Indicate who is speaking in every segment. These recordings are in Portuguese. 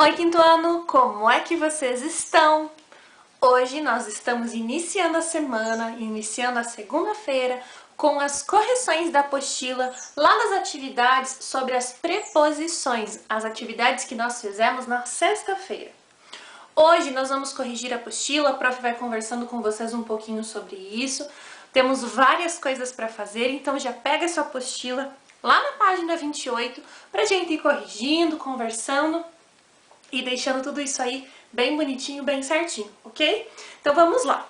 Speaker 1: Oi, quinto ano! Como é que vocês estão? Hoje nós estamos iniciando a semana, iniciando a segunda-feira, com as correções da apostila lá das atividades sobre as preposições, as atividades que nós fizemos na sexta-feira. Hoje nós vamos corrigir a apostila, a prof vai conversando com vocês um pouquinho sobre isso. Temos várias coisas para fazer, então já pega a sua apostila lá na página 28 pra gente ir corrigindo, conversando e deixando tudo isso aí bem bonitinho, bem certinho, ok? Então vamos lá.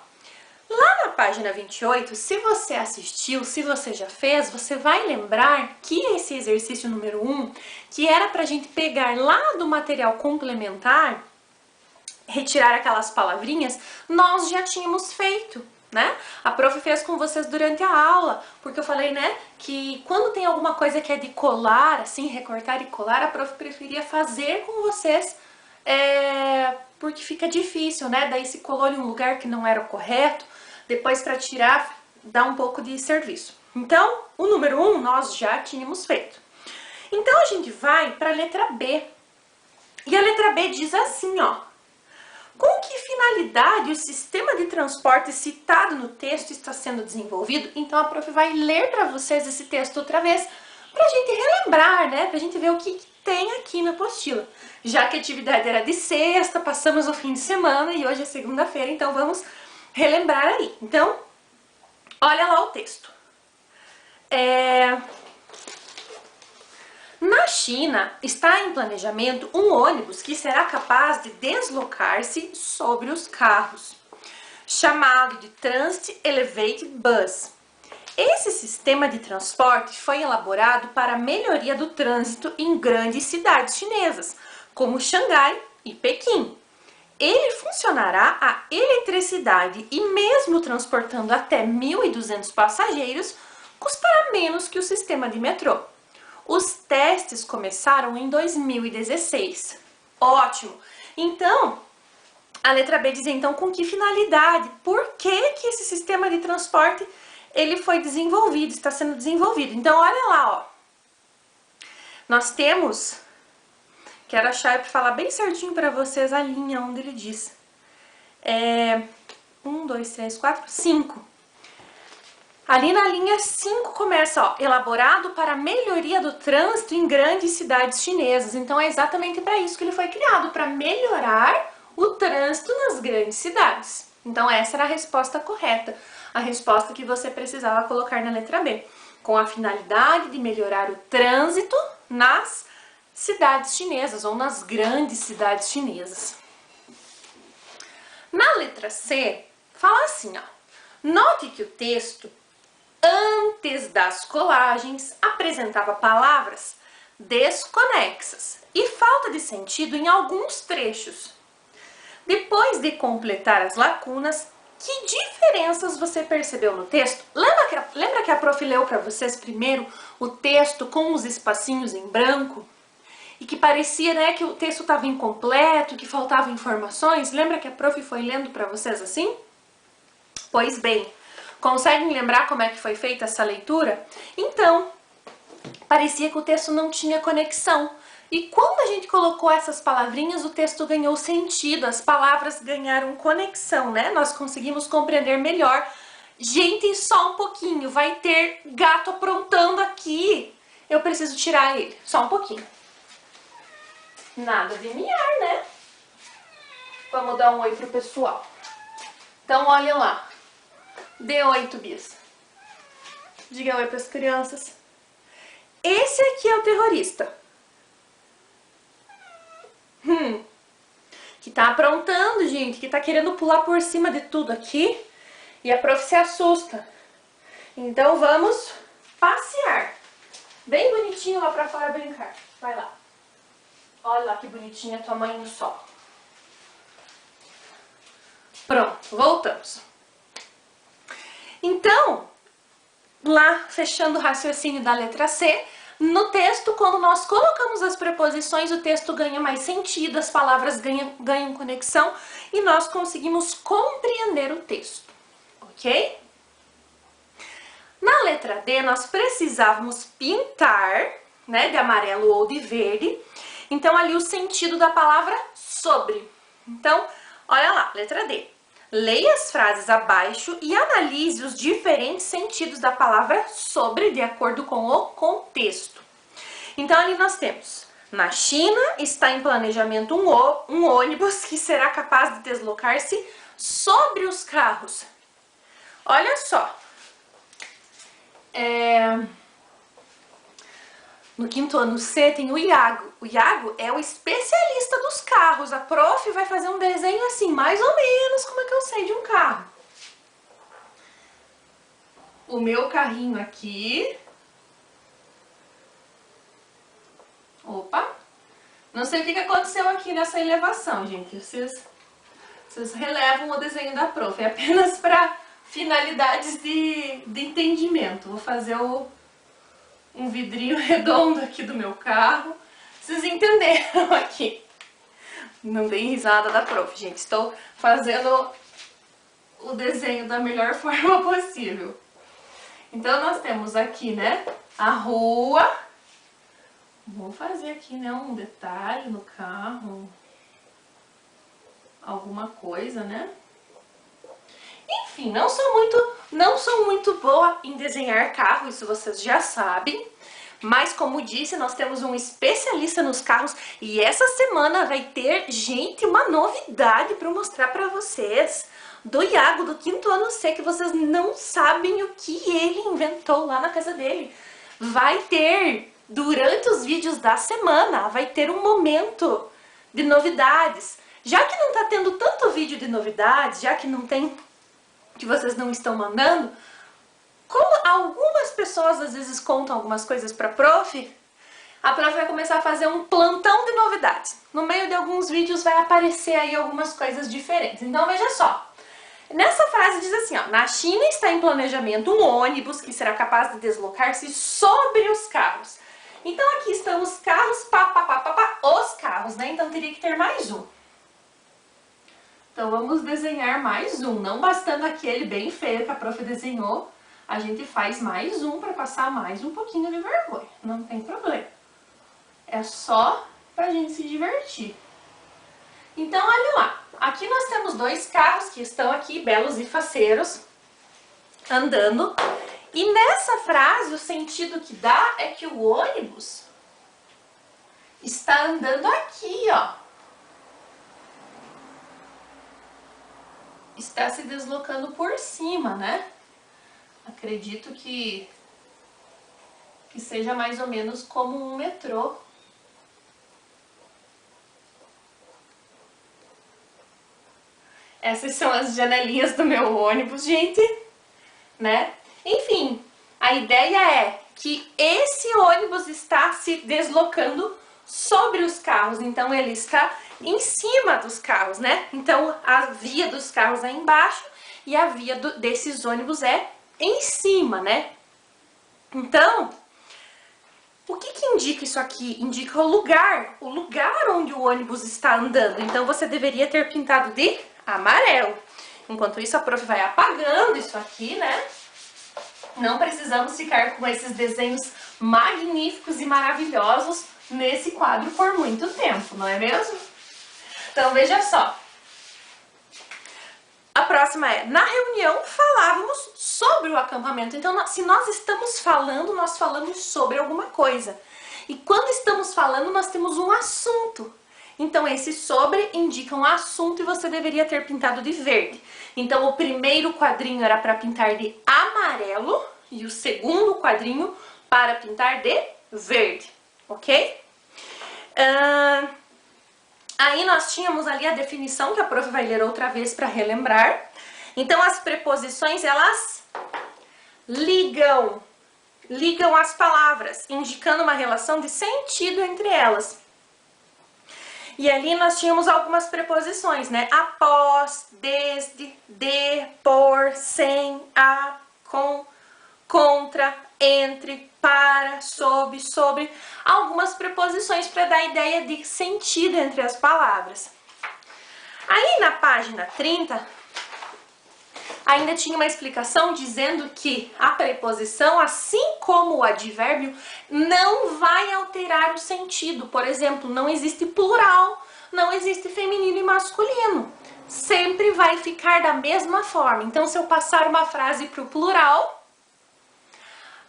Speaker 1: Lá na página 28, se você assistiu, se você já fez, você vai lembrar que esse exercício número 1, que era pra gente pegar lá do material complementar, retirar aquelas palavrinhas, nós já tínhamos feito, né? A prof fez com vocês durante a aula, porque eu falei, né, que quando tem alguma coisa que é de colar, assim, recortar e colar, a prof preferia fazer com vocês, porque fica difícil, né? Daí se colou em um lugar que não era o correto, depois para tirar dá um pouco de serviço. Então, o número 1 nós já tínhamos feito. Então a gente vai para a letra B. E a letra B diz assim, ó: com que finalidade o sistema de transporte citado no texto está sendo desenvolvido? Então a prof vai ler para vocês esse texto outra vez, para a gente relembrar, né? Para a gente ver o que tem aqui na apostila. Já que a atividade era de sexta, passamos o fim de semana e hoje é segunda-feira, então vamos relembrar aí. Então, olha lá o texto. Na China, está em planejamento um ônibus que será capaz de deslocar-se sobre os carros, chamado de Transit Elevated Bus. Esse sistema de transporte foi elaborado para a melhoria do trânsito em grandes cidades chinesas, como Xangai e Pequim. Ele funcionará a eletricidade e, mesmo transportando até 1.200 passageiros, custará menos que o sistema de metrô. Os testes começaram em 2016. Ótimo! Então, a letra B diz então com que finalidade, por que esse sistema de transporte ele foi desenvolvido, está sendo desenvolvido. Então, olha lá, ó. Nós temos, quero achar para falar bem certinho para vocês a linha onde ele diz. 1, 2, 3, 4, 5. Ali na linha 5 começa, ó, elaborado para melhoria do trânsito em grandes cidades chinesas. Então é exatamente para isso que ele foi criado, para melhorar o trânsito nas grandes cidades. Então essa era a resposta correta, a resposta que você precisava colocar na letra B, com a finalidade de melhorar o trânsito nas cidades chinesas ou nas grandes cidades chinesas. Na letra C, fala assim, ó: note que o texto antes das colagens apresentava palavras desconexas e falta de sentido em alguns trechos. Depois de completar as lacunas, que diferenças você percebeu no texto? Lembra que a prof leu para vocês primeiro o texto com os espacinhos em branco? E que parecia, né, que o texto estava incompleto, que faltavam informações? Lembra que a prof foi lendo para vocês assim? Pois bem, conseguem lembrar como é que foi feita essa leitura? Então, parecia que o texto não tinha conexão. E quando a gente colocou essas palavrinhas, o texto ganhou sentido, as palavras ganharam conexão, né? Nós conseguimos compreender melhor. Gente, só um pouquinho, vai ter gato aprontando aqui. Eu preciso tirar ele, só um pouquinho. Nada de miar, né? Vamos dar um oi pro pessoal. Então, olha lá. Dê oi, Tobias. Diga oi para as crianças. Esse aqui é o terrorista. Que tá aprontando, gente, que tá querendo pular por cima de tudo aqui. E a prof se assusta. Então vamos passear. Bem bonitinho lá pra fora brincar. Vai lá. Olha lá que bonitinha a tua mãe no sol. Pronto, voltamos. Então, lá, fechando o raciocínio da letra C, no texto, quando nós colocamos as preposições, o texto ganha mais sentido, as palavras ganham conexão e nós conseguimos compreender o texto, ok? Na letra D, nós precisávamos pintar, né, de amarelo ou de verde, Então, ali o sentido da palavra sobre. Então, olha lá, letra D. Leia as frases abaixo e analise os diferentes sentidos da palavra sobre de acordo com o contexto. Então, ali nós temos: na China está em planejamento um ônibus que será capaz de deslocar-se sobre os carros. Olha só. No quinto ano C tem o Iago. O Iago é o especialista dos carros. A prof vai fazer um desenho assim, mais ou menos como é que eu sei de um carro. O meu carrinho aqui. Opa! Não sei o que aconteceu aqui nessa elevação, gente. Vocês relevam o desenho da prof. É apenas para finalidades de entendimento. Vou fazer um vidrinho redondo aqui do meu carro. Vocês entenderam aqui. Não dei risada da prof, gente. Estou fazendo o desenho da melhor forma possível. Então, nós temos aqui, né, a rua. Vou fazer aqui, né, um detalhe no carro. Alguma coisa, né? Enfim, não sou muito boa em desenhar carro, isso vocês já sabem. Mas, como disse, nós temos um especialista nos carros e essa semana vai ter, gente, uma novidade para mostrar para vocês do Iago, do quinto ano C, que vocês não sabem o que ele inventou lá na casa dele. Vai ter, durante os vídeos da semana, vai ter um momento de novidades. Já que não tá tendo tanto vídeo de novidades, já que não tem, que vocês não estão mandando, como algumas pessoas às vezes contam algumas coisas para a prof vai começar a fazer um plantão de novidades. No meio de alguns vídeos vai aparecer aí algumas coisas diferentes. Então veja só, nessa frase diz assim, ó: na China está em planejamento um ônibus que será capaz de deslocar-se sobre os carros. Então aqui estão os carros, os carros, né? Então teria que ter mais um. Então vamos desenhar mais um, não bastando aquele bem feio que a prof desenhou, a gente faz mais um para passar mais um pouquinho de vergonha, não tem problema. É só pra gente se divertir. Então olha lá, aqui nós temos dois carros que estão aqui, belos e faceiros, andando. E nessa frase o sentido que dá é que o ônibus está andando aqui, ó. Está se deslocando por cima, né? Acredito que seja mais ou menos como um metrô. Essas são as janelinhas do meu ônibus, gente, né? Enfim, a ideia é que esse ônibus está se deslocando sobre os carros, então ele está em cima dos carros, né? Então a via dos carros é embaixo e a via desses ônibus é em cima, né? Então, o que indica isso aqui? Indica o lugar onde o ônibus está andando. Então você deveria ter pintado de amarelo. Enquanto isso a prof vai apagando isso aqui, né? Não precisamos ficar com esses desenhos magníficos e maravilhosos nesse quadro por muito tempo, não é mesmo? Então veja só. A próxima é: na reunião falávamos sobre o acampamento. Então, se nós estamos falando, nós falamos sobre alguma coisa. E quando estamos falando, nós temos um assunto. Então, esse sobre indica um assunto e você deveria ter pintado de verde. Então, o primeiro quadrinho era para pintar de amarelo e o segundo quadrinho para pintar de verde, ok? Aí nós tínhamos ali a definição que a prof vai ler outra vez para relembrar. Então, as preposições, elas ligam as palavras, indicando uma relação de sentido entre elas. E ali nós tínhamos algumas preposições, né? Após, desde, de, por, sem, a, com, contra, entre, para, sob, sobre. Algumas preposições para dar ideia de sentido entre as palavras. Aí na página 30, Ainda tinha uma explicação dizendo que a preposição, assim como o advérbio, não vai alterar o sentido. Por exemplo, não existe plural, não existe feminino e masculino. Sempre vai ficar da mesma forma. Então, se eu passar uma frase para o plural,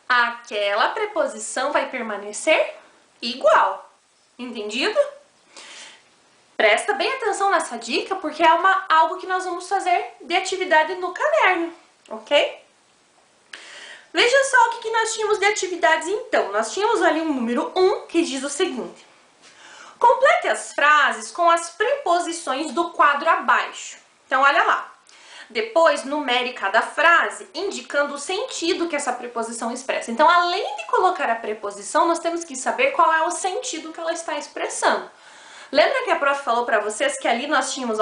Speaker 1: aquela preposição vai permanecer igual. Entendido? Presta bem atenção nessa dica, porque é algo que nós vamos fazer de atividade no caderno, ok? Veja só o que nós tínhamos de atividades então. Nós tínhamos ali um número 1 que diz o seguinte: complete as frases com as preposições do quadro abaixo. Então, olha lá. Depois, numere cada frase, indicando o sentido que essa preposição expressa. Então, além de colocar a preposição, nós temos que saber qual é o sentido que ela está expressando. Lembra que a prof falou para vocês que ali nós tínhamos,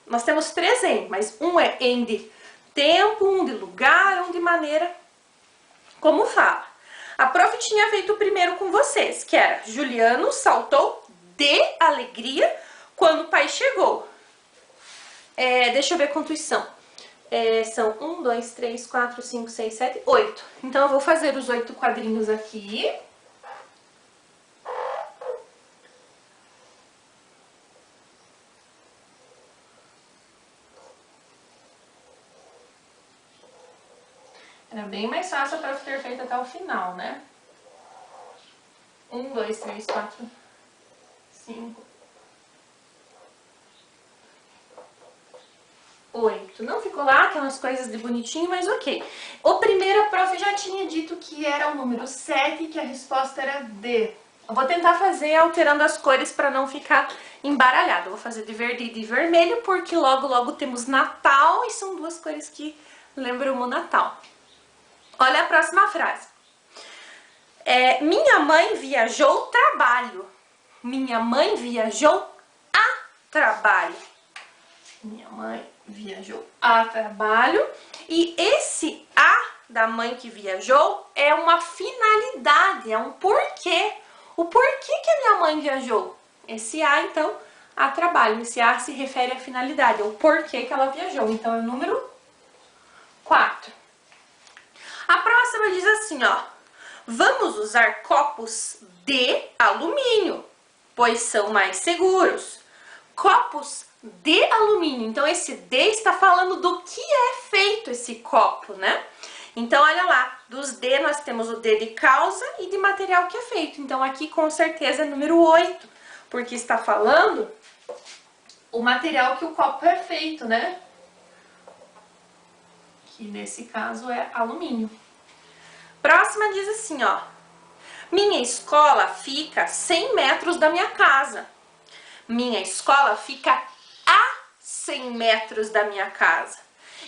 Speaker 1: nós temos 3 em, mas um é em de tempo, um de lugar, um de maneira como fala. A prof tinha feito o primeiro com vocês, que era: Juliano saltou de alegria quando o pai chegou. Deixa eu ver quantos são. São 1, 2, 3, 4, 5, 6, 7, 8. Então, eu vou fazer os 8 quadrinhos aqui. Era bem mais fácil para ter feito até o final, né? 1, 2, 3, 4, 5, 8. Não ficou lá aquelas coisas de bonitinho, mas ok. O primeiro, a prof já tinha dito que era o número 7 e que a resposta era D. Eu vou tentar fazer alterando as cores para não ficar embaralhado. Eu vou fazer de verde e de vermelho, porque logo temos Natal e são duas cores que lembram o Natal. Olha a próxima frase. Minha mãe viajou trabalho. Minha mãe viajou a trabalho. Minha mãe viajou a trabalho. E esse a da mãe que viajou é uma finalidade, é um porquê. O porquê que a minha mãe viajou? Esse a, então, a trabalho. Esse a se refere à finalidade, ao porquê que ela viajou. Então, é o número 4. A próxima diz assim, vamos usar copos de alumínio, pois são mais seguros. Copos de alumínio. Então, esse de está falando do que é feito esse copo, né? Então, olha lá, dos de nós temos o de causa e de material que é feito. Então, aqui com certeza é número 8, porque está falando o material que o copo é feito, né? Que nesse caso é alumínio. Próxima diz assim, minha escola fica 100 metros da minha casa. Minha escola fica a 100 metros da minha casa.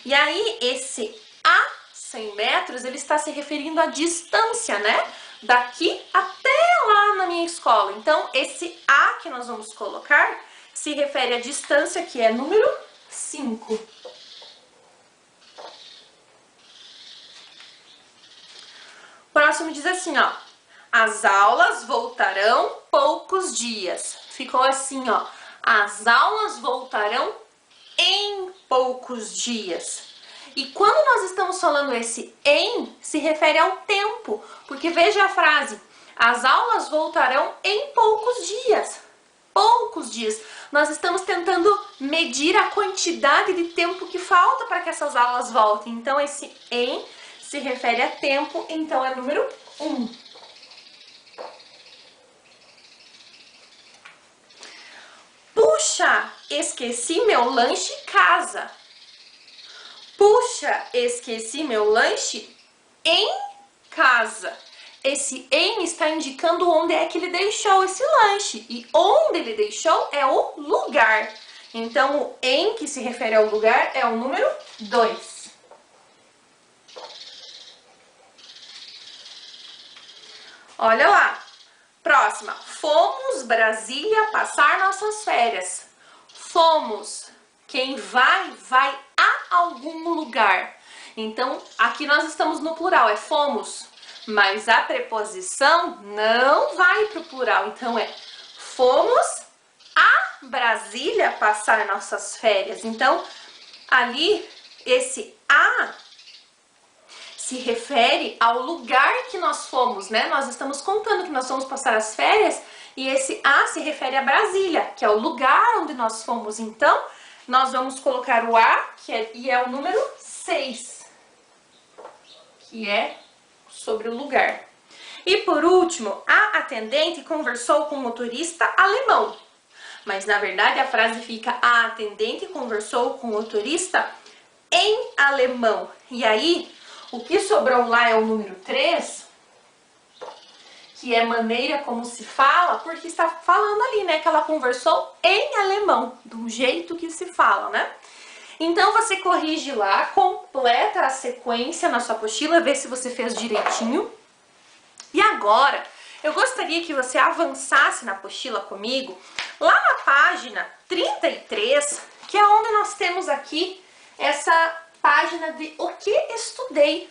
Speaker 1: E aí, esse a 100 metros, ele está se referindo à distância, né? Daqui até lá na minha escola. Então, esse a que nós vamos colocar se refere à distância, que é número 5. Próximo diz assim, as aulas voltarão poucos dias. Ficou assim, as aulas voltarão em poucos dias. E quando nós estamos falando esse em, se refere ao tempo, porque veja a frase, as aulas voltarão em poucos dias. Poucos dias. Nós estamos tentando medir a quantidade de tempo que falta para que essas aulas voltem. Então, esse em se refere a tempo, então é número 1. Puxa, esqueci meu lanche em casa. Puxa, esqueci meu lanche em casa. Esse em está indicando onde é que ele deixou esse lanche. E onde ele deixou é o lugar. Então, o em que se refere ao lugar é o número 2. Olha lá. Próxima. Fomos Brasília passar nossas férias. Fomos. Quem vai a algum lugar. Então, aqui nós estamos no plural, é fomos. Mas a preposição não vai para o plural. Então, é fomos a Brasília passar nossas férias. Então, ali, esse A se refere ao lugar que nós fomos, né? Nós estamos contando que nós fomos passar as férias e esse A se refere a Brasília, que é o lugar onde nós fomos. Então, nós vamos colocar o A, e é o número 6, que é sobre o lugar. E por último, a atendente conversou com o motorista alemão. Mas na verdade a frase fica: a atendente conversou com o motorista em alemão. E aí, o que sobrou lá é o número 3, que é maneira como se fala, porque está falando ali, né, que ela conversou em alemão, do jeito que se fala, né? Então você corrige lá, completa a sequência na sua apostila, vê se você fez direitinho. E agora, eu gostaria que você avançasse na apostila comigo, lá na página 33, que é onde nós temos aqui essa página de o que estudei,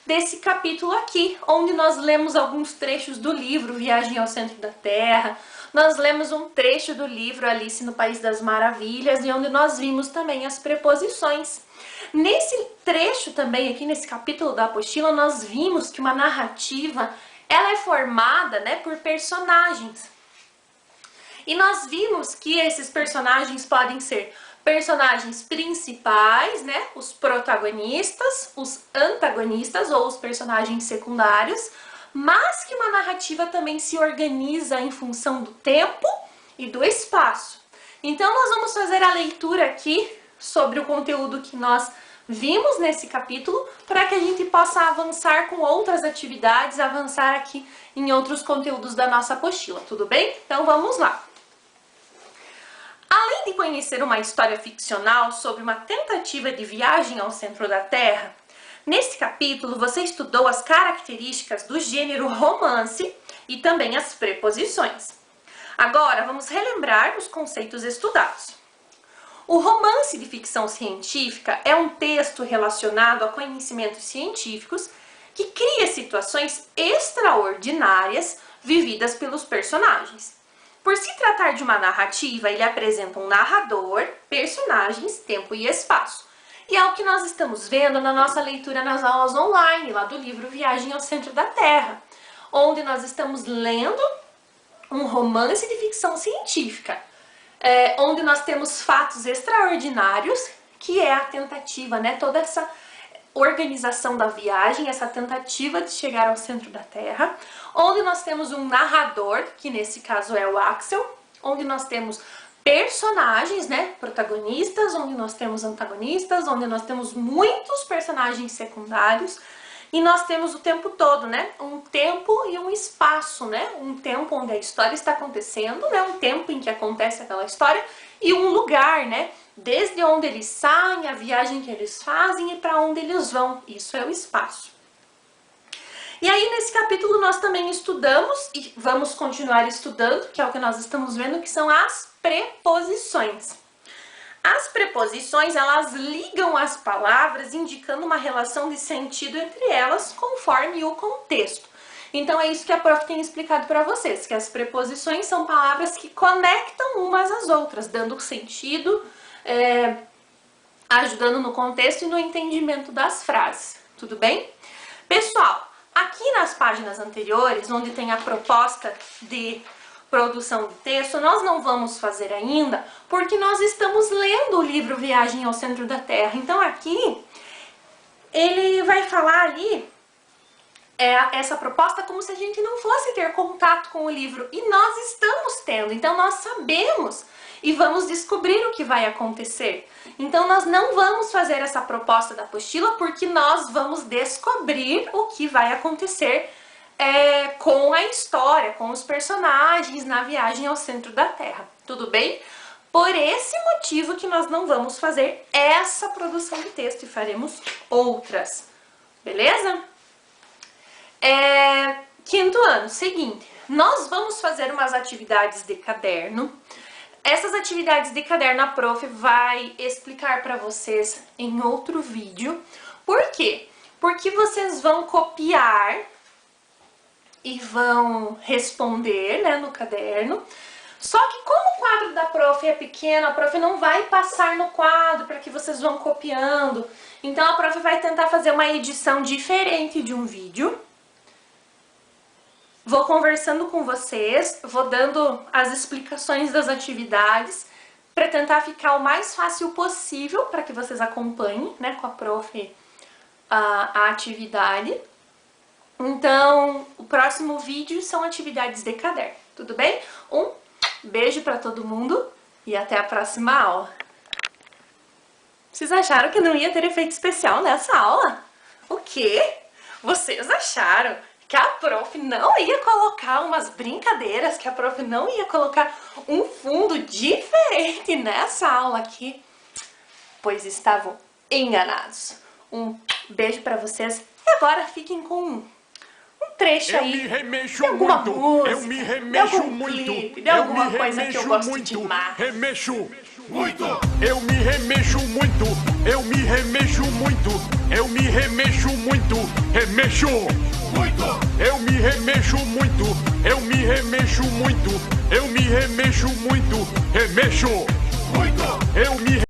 Speaker 1: desse capítulo aqui, onde nós lemos alguns trechos do livro Viagem ao Centro da Terra, nós lemos um trecho do livro Alice no País das Maravilhas, e onde nós vimos também as preposições. Nesse trecho também, aqui nesse capítulo da apostila, nós vimos que uma narrativa, ela é formada, né, por personagens. E nós vimos que esses personagens podem ser personagens principais, né, os protagonistas, os antagonistas ou os personagens secundários, mas que uma narrativa também se organiza em função do tempo e do espaço. Então nós vamos fazer a leitura aqui sobre o conteúdo que nós vimos nesse capítulo, para que a gente possa avançar com outras atividades, avançar aqui em outros conteúdos da nossa apostila, tudo bem? Então vamos lá! Além de conhecer uma história ficcional sobre uma tentativa de viagem ao centro da Terra, nesse capítulo você estudou as características do gênero romance e também as preposições. Agora vamos relembrar os conceitos estudados. O romance de ficção científica é um texto relacionado a conhecimentos científicos que cria situações extraordinárias vividas pelos personagens. Por se tratar de uma narrativa, ele apresenta um narrador, personagens, tempo e espaço. E é o que nós estamos vendo na nossa leitura nas aulas online, lá do livro Viagem ao Centro da Terra, onde nós estamos lendo um romance de ficção científica, onde nós temos fatos extraordinários, que é a tentativa, né, toda essa organização da viagem, essa tentativa de chegar ao centro da Terra, onde nós temos um narrador, que nesse caso é o Axel, onde nós temos personagens, né, protagonistas, onde nós temos antagonistas, onde nós temos muitos personagens secundários, e nós temos o tempo todo, né, um tempo e um espaço, né, um tempo onde a história está acontecendo, né, um tempo em que acontece aquela história, e um lugar, né, desde onde eles saem, a viagem que eles fazem e para onde eles vão. Isso é o espaço. E aí nesse capítulo nós também estudamos e vamos continuar estudando, que é o que nós estamos vendo, que são as preposições. As preposições, elas ligam as palavras indicando uma relação de sentido entre elas conforme o contexto. Então é isso que a prof tem explicado para vocês, que as preposições são palavras que conectam umas às outras, dando sentido, ajudando no contexto e no entendimento das frases, tudo bem? Pessoal, aqui nas páginas anteriores, onde tem a proposta de produção de texto, nós não vamos fazer ainda, porque nós estamos lendo o livro Viagem ao Centro da Terra. Então aqui, ele vai falar ali essa proposta como se a gente não fosse ter contato com o livro, e nós estamos tendo, então nós sabemos e vamos descobrir o que vai acontecer. Então nós não vamos fazer essa proposta da apostila, porque nós vamos descobrir o que vai acontecer com a história, com os personagens na viagem ao centro da Terra, tudo bem? Por esse motivo que nós não vamos fazer essa produção de texto e faremos outras, beleza? Quinto ano, seguinte, nós vamos fazer umas atividades de caderno. Essas atividades de caderno a prof vai explicar para vocês em outro vídeo. Por quê? Porque vocês vão copiar e vão responder, né, no caderno, Só que como o quadro da prof é pequeno, a prof não vai passar no quadro para que vocês vão copiando. Então a prof vai tentar fazer uma edição diferente de um vídeo. Vou conversando com vocês, vou dando as explicações das atividades para tentar ficar o mais fácil possível para que vocês acompanhem, né, com a prof a atividade. Então, o próximo vídeo são atividades de caderno, tudo bem? Um beijo para todo mundo e até a próxima aula. Vocês acharam que não ia ter efeito especial nessa aula? O quê? Vocês acharam que a prof não ia colocar umas brincadeiras, que a prof não ia colocar um fundo diferente nessa aula aqui? Pois estavam enganados. Um beijo pra vocês e agora fiquem com um trecho aí de alguma música,
Speaker 2: eu me remexo
Speaker 1: de algum
Speaker 2: muito,
Speaker 1: clipe, de alguma coisa que eu gosto
Speaker 2: muito,
Speaker 1: demais.
Speaker 2: remexo muito, eu me remexo muito, eu me remexo muito, eu me remexo muito, remexo muito, eu me remexo muito, eu me remexo muito, eu me remexo muito, remexo muito, eu me